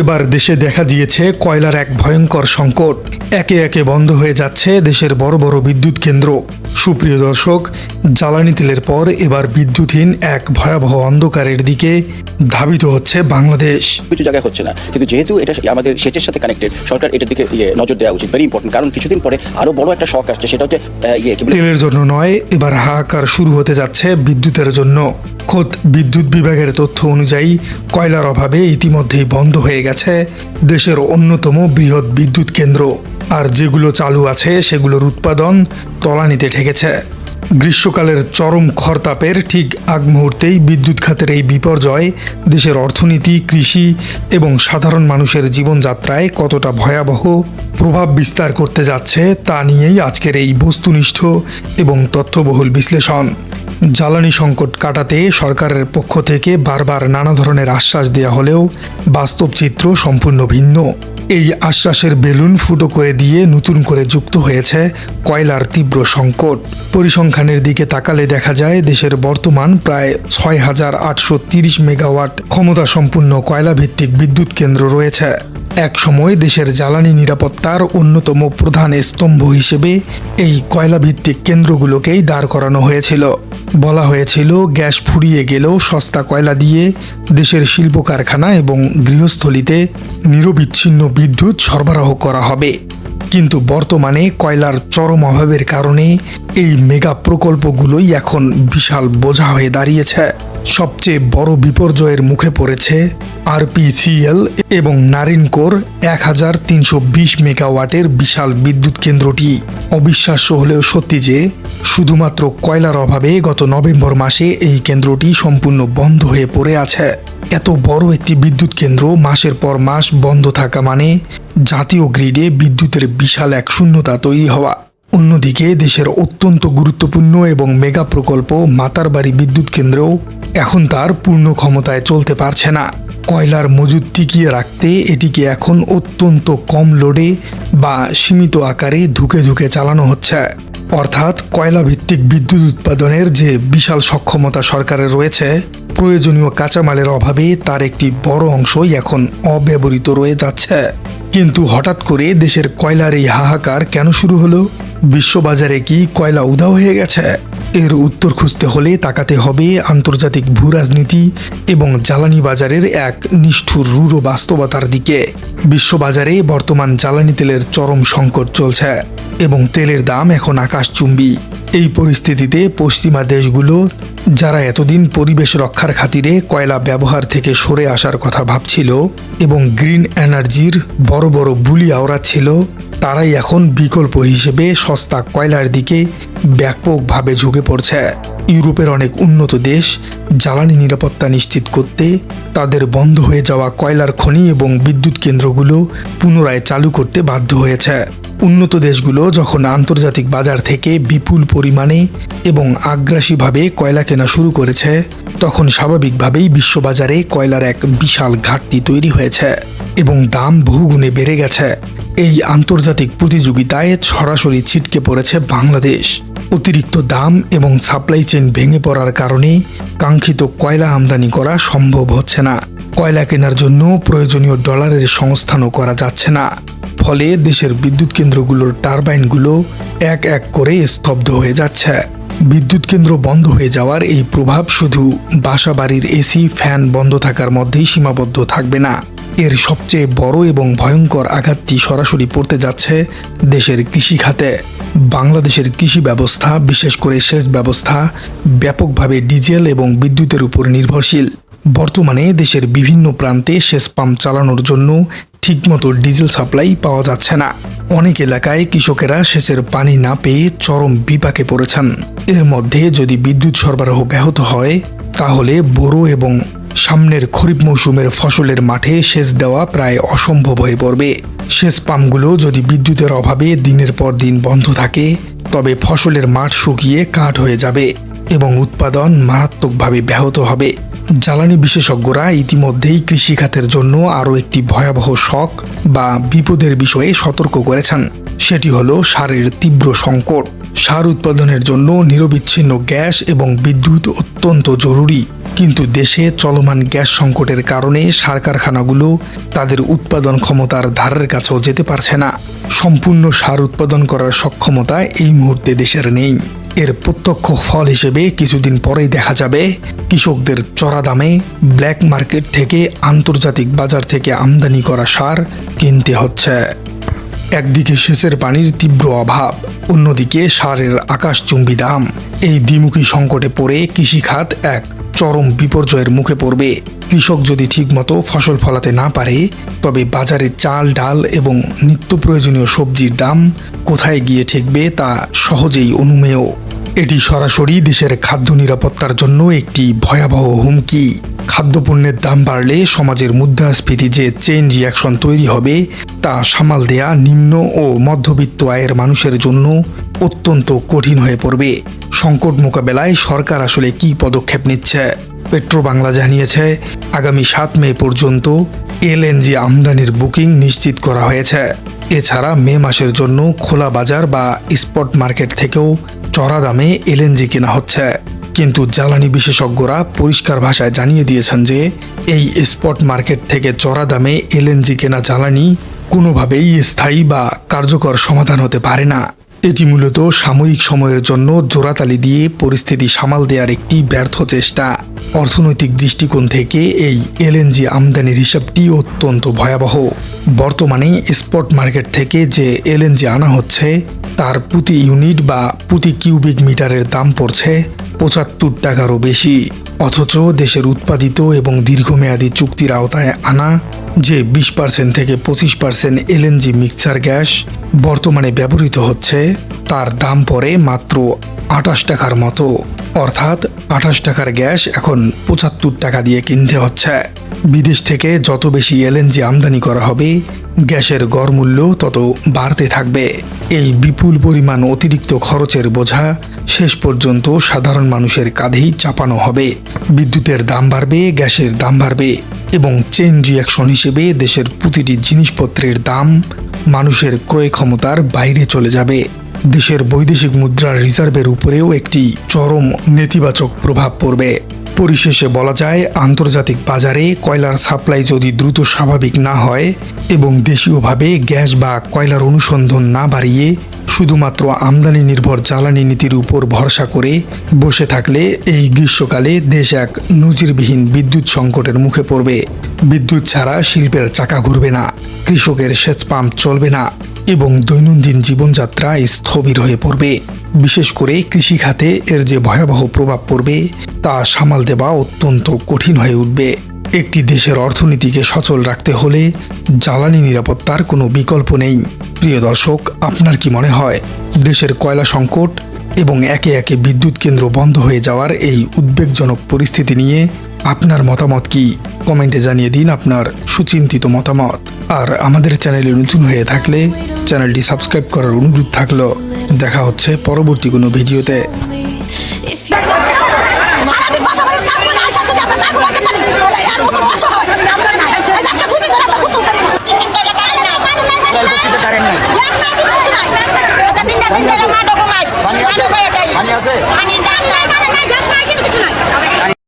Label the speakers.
Speaker 1: এবার দেশে দেখা দিয়েছে কয়লার এক ভয়ঙ্কর সংকট। একে একে বন্ধ হয়ে যাচ্ছে দেশের বড় বড় বিদ্যুৎ কেন্দ্র। সুপ্রিয় দর্শক, জ্বালানি তেলের পর এবার বিদ্যুৎহীন এক ভয়াবহ অন্ধকারের দিকে ধাবিত হচ্ছে বাংলাদেশ।
Speaker 2: কিছু জায়গায় হচ্ছে না, কিন্তু যেহেতু এটা আমাদের সেচের সাথে কানেক্টেড, সরকার এটার দিকে নজর দেওয়া উচিত, ভেরি ইম্পর্টেন্ট। কারণ কিছুদিন পরে আরো বড় একটা শক আসছে, সেটা হচ্ছে
Speaker 1: তেলের জন্য নয়, এবার হাহাকার শুরু হতে যাচ্ছে বিদ্যুতের জন্য। খোদ বিদ্যুৎ বিভাগের তথ্য অনুযায়ী কয়লার অভাবে ইতিমধ্যেই বন্ধ হয়ে গেছে দেশের অন্যতম বৃহৎ বিদ্যুৎ কেন্দ্র। আর যেগুলো চালু আছে সেগুলোর উৎপাদন তলানিতে ঠেকেছে। গ্রীষ্মকালের চরম খরতাপের ঠিক আগ মুহূর্তেই বিদ্যুৎ খাতের এই বিপর্যয় দেশের অর্থনীতি, কৃষি এবং সাধারণ মানুষের জীবনযাত্রায় কতটা ভয়াবহ প্রভাব বিস্তার করতে যাচ্ছে তা নিয়েই আজকের এই বস্তুনিষ্ঠ এবং তথ্যবহুল বিশ্লেষণ। জ্বালানি সংকট কাটাতে সরকারের পক্ষ থেকে বারবার নানা ধরনের আশ্বাস দেওয়া হলেও বাস্তব চিত্র সম্পূর্ণ ভিন্ন। এই আশ্বাসের বেলুন ফুটো করে দিয়ে নতুন করে যুক্ত হয়েছে কয়লার তীব্র সংকট। পরিসংখ্যানের দিকে তাকালে দেখা যায় দেশের বর্তমান প্রায় ৬,৮৩০ মেগাওয়াট ক্ষমতা সম্পন্ন কয়লাভিত্তিক বিদ্যুৎ কেন্দ্র রয়েছে। এক সময় দেশের জ্বালানি নিরাপত্তার অন্যতম প্রধান স্তম্ভ হিসেবে এই কয়লাভিত্তিক কেন্দ্রগুলোকেই দাঁড় করানো হয়েছিল। বলা হয়েছিল গ্যাস ফুরিয়ে গেলেও সস্তা কয়লা দিয়ে দেশের শিল্প কারখানা এবং গৃহস্থলিতে নিরবিচ্ছিন্ন বিদ্যুৎ সরবরাহ করা হবে। কিন্তু বর্তমানে কয়লার চরম অভাবের কারণে এই মেগা প্রকল্পগুলোই এখন বিশাল বোঝা হয়ে দাঁড়িয়েছে। সবচেয়ে বড় বিপর্যয়ের মুখে পড়েছে আরপিসিএল এবং নারিনকোর ১,৩২০ মেগাওয়াটের বিশাল বিদ্যুৎ কেন্দ্রটি। অবিশ্বাস্য হলেও সত্যি যে শুধুমাত্র কয়লার অভাবে গত নভেম্বর মাসে এই কেন্দ্রটি সম্পূর্ণ বন্ধ হয়ে পড়ে আছে। এত বড় একটি বিদ্যুৎ কেন্দ্র মাসের পর মাস বন্ধ থাকা মানে জাতীয় গ্রিডে বিদ্যুতের বিশাল এক শূন্যতা তৈরি হওয়া। অন্যদিকে দেশের অত্যন্ত গুরুত্বপূর্ণ এবং মেগা প্রকল্প মাতারবাড়ি বিদ্যুৎ কেন্দ্রও এখন তার পূর্ণ ক্ষমতায় চলতে পারছে না। কয়লার মজুদ টিকিয়ে রাখতে এটিকে এখন অত্যন্ত কম লোডে বা সীমিত আকারে ধুকে ধুকে চালানো হচ্ছে। অর্থাৎ কয়লা ভিত্তিক বিদ্যুৎ উৎপাদনের যে বিশাল সক্ষমতা সরকারের রয়েছে, প্রয়োজনীয় কাঁচামালের অভাবে তার একটি বড় অংশই এখন অব্যবহৃত রয়ে যাচ্ছে। কিন্তু হঠাৎ করে দেশের কয়লার এই হাহাকার কেন শুরু হলো? বিশ্ববাজারে কি কয়লা উধাও হয়ে গেছে? এর উত্তর খুঁজতে হলে তাকাতে হবে আন্তর্জাতিক ভূরাজনীতি এবং জ্বালানি বাজারের এক নিষ্ঠুর রূঢ় বাস্তবতার দিকে। বিশ্ববাজারে বর্তমান জ্বালানি তেলের চরম সংকট চলছে এবং তেলের দাম এখন আকাশচুম্বী। এই পরিস্থিতিতে পশ্চিমা দেশগুলো যারা এতদিন পরিবেশ রক্ষার খাতিরে কয়লা ব্যবহার থেকে সরে আসার কথা ভাবছিল এবং গ্রিন এনার্জির বড় বড় বুলি আওড়াচ্ছিল, তারাই এখন বিকল্প হিসেবে সস্তা কয়লার দিকে ব্যাপকভাবে ঝুঁকে পড়ছে। ইউরোপের অনেক উন্নত দেশ জ্বালানি নিরাপত্তা নিশ্চিত করতে তাদের বন্ধ হয়ে যাওয়া কয়লার খনি এবং বিদ্যুৎ কেন্দ্রগুলো পুনরায় চালু করতে বাধ্য হয়েছে। উন্নত দেশগুলো যখন আন্তর্জাতিক বাজার থেকে বিপুল পরিমাণে এবং আগ্রাসীভাবে কয়লা কেনা শুরু করেছে, তখন স্বাভাবিকভাবেই বিশ্ববাজারে কয়লার এক বিশাল ঘাটতি তৈরি হয়েছে এবং দাম বহুগুণে বেড়ে গেছে। এই আন্তর্জাতিক প্রতিযোগিতায় সরাসরি ছিটকে পড়েছে বাংলাদেশ। অতিরিক্ত দাম এবং সাপ্লাই চেইন ভেঙে পড়ার কারণে কাঙ্ক্ষিত কয়লা আমদানি করা সম্ভব হচ্ছে না। কয়লা কেনার জন্য প্রয়োজনীয় ডলারের সংস্থানও করা যাচ্ছে না। ফলে দেশের বিদ্যুৎ কেন্দ্রগুলোর টারবাইনগুলো এক এক করে স্তব্ধ হয়ে যাচ্ছে। বিদ্যুৎ কেন্দ্র বন্ধ হয়ে যাওয়ার এই প্রভাব শুধু বাসাবাড়ির এসি, ফ্যান বন্ধ থাকার মধ্যেই সীমাবদ্ধ থাকবে না। এর সবচেয়ে বড় এবং ভয়ঙ্কর আঘাতটি সরাসরি পড়তে যাচ্ছে দেশের কৃষি খাতে। বাংলাদেশের কৃষি ব্যবস্থা, বিশেষ করে সেচ ব্যবস্থা, ব্যাপকভাবে ডিজেল এবং বিদ্যুতের উপর নির্ভরশীল। বর্তমানে দেশের বিভিন্ন প্রান্তে সেচ পাম্প চালানোর জন্য ঠিকমতো ডিজেল সাপ্লাই পাওয়া যাচ্ছে না। অনেক এলাকায় কৃষকেরা সেচের পানি না পেয়ে চরম বিপাকে পড়েছেন। এর মধ্যে যদি বিদ্যুৎ সরবরাহ ব্যাহত হয়, তাহলে বোরো এবং সামনের খরিফ মৌসুমের ফসলের মাঠে সেচ দেওয়া প্রায় অসম্ভব হয়ে পড়বে। সেচ পাম্পগুলো যদি বিদ্যুতের অভাবে দিনের পর দিন বন্ধ থাকে, তবে ফসলের মাঠ শুকিয়ে কাঠ হয়ে যাবে এবং উৎপাদন মারাত্মকভাবে ব্যাহত হবে। জ্বালানি বিশেষজ্ঞরা ইতিমধ্যেই কৃষিখাতের জন্য আরও একটি ভয়াবহ শক বা বিপদের বিষয়ে সতর্ক করেছেন। সেটি হলো সারের তীব্র সংকট। সার উৎপাদনের জন্য নিরবিচ্ছিন্ন গ্যাস এবং বিদ্যুৎ অত্যন্ত জরুরি, কিন্তু দেশে চলমান গ্যাস সংকটের কারণে সার কারখানাগুলো তাদের উৎপাদন ক্ষমতার ধারের কাছেও যেতে পারছে না। সম্পূর্ণ সার উৎপাদন করার সক্ষমতা এই মুহূর্তে দেশের নেই। এর প্রত্যক্ষ ফল হিসেবে কিছুদিন পরেই দেখা যাবে কৃষকদের চড়া দামে ব্ল্যাক মার্কেট থেকে আন্তর্জাতিক বাজার থেকে আমদানি করা সার কিনতে হচ্ছে। একদিকে সেচের পানির তীব্র অভাব, অন্যদিকে সারের আকাশচুম্বী দাম। এই দ্বিমুখী সংকটে পড়ে কৃষিখাত এক চরম বিপর্যয়ের মুখে পড়বে। কৃষক যদি ঠিকমতো ফসল ফলাতে না পারে, তবে বাজারে চাল, ডাল এবং নিত্য প্রয়োজনীয় সবজির দাম কোথায় গিয়ে ঠেকবে তা সহজেই অনুমেয়। এটি সরাসরি দেশের খাদ্য নিরাপত্তার জন্য একটি ভয়াবহ হুমকি। খাদ্যপণ্যের দাম বাড়লে সমাজের মুদ্রাস্ফীতি যে চেইন রিয়াকশন তৈরি হবে তা সামাল দেয়া নিম্ন ও মধ্যবিত্ত আয়ের মানুষের জন্য অত্যন্ত কঠিন হয়ে পড়বে। সংকট মোকাবেলায় সরকার আসলে কী পদক্ষেপ নিচ্ছে? পেট্রোবাংলা জানিয়েছে, আগামী 7 মে পর্যন্ত এলএনজি আমদানির বুকিং নিশ্চিত করা হয়েছে। এছাড়া মে মাসের জন্য খোলা বাজার বা স্পট মার্কেট থেকেও চড়া দামে এলএনজি কেনা হচ্ছে। কিন্তু জ্বালানি বিশেষজ্ঞরা পরিষ্কার ভাষায় জানিয়ে দিয়েছেন যে এই স্পট মার্কেট থেকে চড়া দামে এলএনজি কেনা জ্বালানি কোনোভাবেই স্থায়ী বা কার্যকর সমাধান হতে পারে না। এটি মূলত সাময়িক সময়ের জন্য জোড়াতালি দিয়ে পরিস্থিতি সামাল দেওয়ার একটি ব্যর্থ চেষ্টা। অর্থনৈতিক দৃষ্টিকোণ থেকে এই এলএনজি আমদানির হিসাবটি অত্যন্ত ভয়াবহ। বর্তমানে স্পট মার্কেট থেকে যে এলএনজি আনা হচ্ছে তার প্রতি ইউনিট বা প্রতি কিউবিক মিটারের দাম পড়ছে 75 টাকারও বেশি। অথচ দেশের উৎপাদিত এবং দীর্ঘমেয়াদী চুক্তির আওতায় আনা যে 20% থেকে 25% এলএনজি মিক্সচার গ্যাস বর্তমানে ব্যবহৃত হচ্ছে তার দাম পড়ে মাত্র 28 টাকার মতো। অর্থাৎ 28 টাকার গ্যাস এখন 75 টাকা দিয়ে কিনতে হচ্ছে। বিদেশ থেকে যত বেশি এলএনজি আমদানি করা হবে, গ্যাসের গড় মূল্য তত বাড়তে থাকবে। এই বিপুল পরিমাণ অতিরিক্ত খরচের বোঝা শেষ পর্যন্ত সাধারণ মানুষের কাঁধেই চাপানো হবে। বিদ্যুতের দাম বাড়বে, গ্যাসের দাম বাড়বে এবং চেইন রিয়াকশন হিসেবে দেশের প্রতিটি জিনিসপত্রের দাম মানুষের ক্রয় ক্ষমতার বাইরে চলে যাবে। দেশের বৈদেশিক মুদ্রার রিজার্ভের উপরেও একটি চরম নেতিবাচক প্রভাব পড়বে। পরিশেষে বলা যায়, আন্তর্জাতিক বাজারে কয়লার সাপ্লাই যদি দ্রুত স্বাভাবিক না হয় এবং দেশীয়ভাবে গ্যাস বা কয়লার অনুসন্ধান না বাড়িয়ে শুধুমাত্র আমদানি নির্ভর জ্বালানি নীতির উপর ভরসা করে বসে থাকলে এই গ্রীষ্মকালে দেশ এক নজিরবিহীন বিদ্যুৎ সংকটের মুখে পড়বে। বিদ্যুৎ ছাড়া শিল্পের চাকা ঘুরবে না, কৃষকের সেচ পাম্প চলবে না এবং দৈনন্দিন জীবনযাত্রা স্থবির হয়ে পড়বে। বিশেষ করে কৃষি খাতে এর যে ভয়াবহ প্রভাব পড়বে তা সামাল দেওয়া অত্যন্ত কঠিন হয়ে উঠবে। একটি দেশের অর্থনীতিকে সচল রাখতে হলে জ্বালানি নিরাপত্তার কোনো বিকল্প নেই। প্রিয় দর্শক, আপনার কি মনে হয় দেশের কয়লা সংকট এবং একে একে বিদ্যুৎ কেন্দ্র বন্ধ হয়ে যাওয়ার এই উদ্বেগজনক পরিস্থিতি নিয়ে আপনার মতামত কি? কমেন্টে জানিয়ে দিন আপনার সুচিন্তিত মতামত। আর আমাদের চ্যানেলে নতুন হয়ে থাকলে চ্যানেলটি সাবস্ক্রাইব করার অনুরোধ থাকলো। দেখা হচ্ছে পরবর্তী কোনো ভিডিওতে।
Speaker 3: সারাদিন বাসা বাড়ির কাজ করে আসার জন্য আমরা পাগল হতে পারি।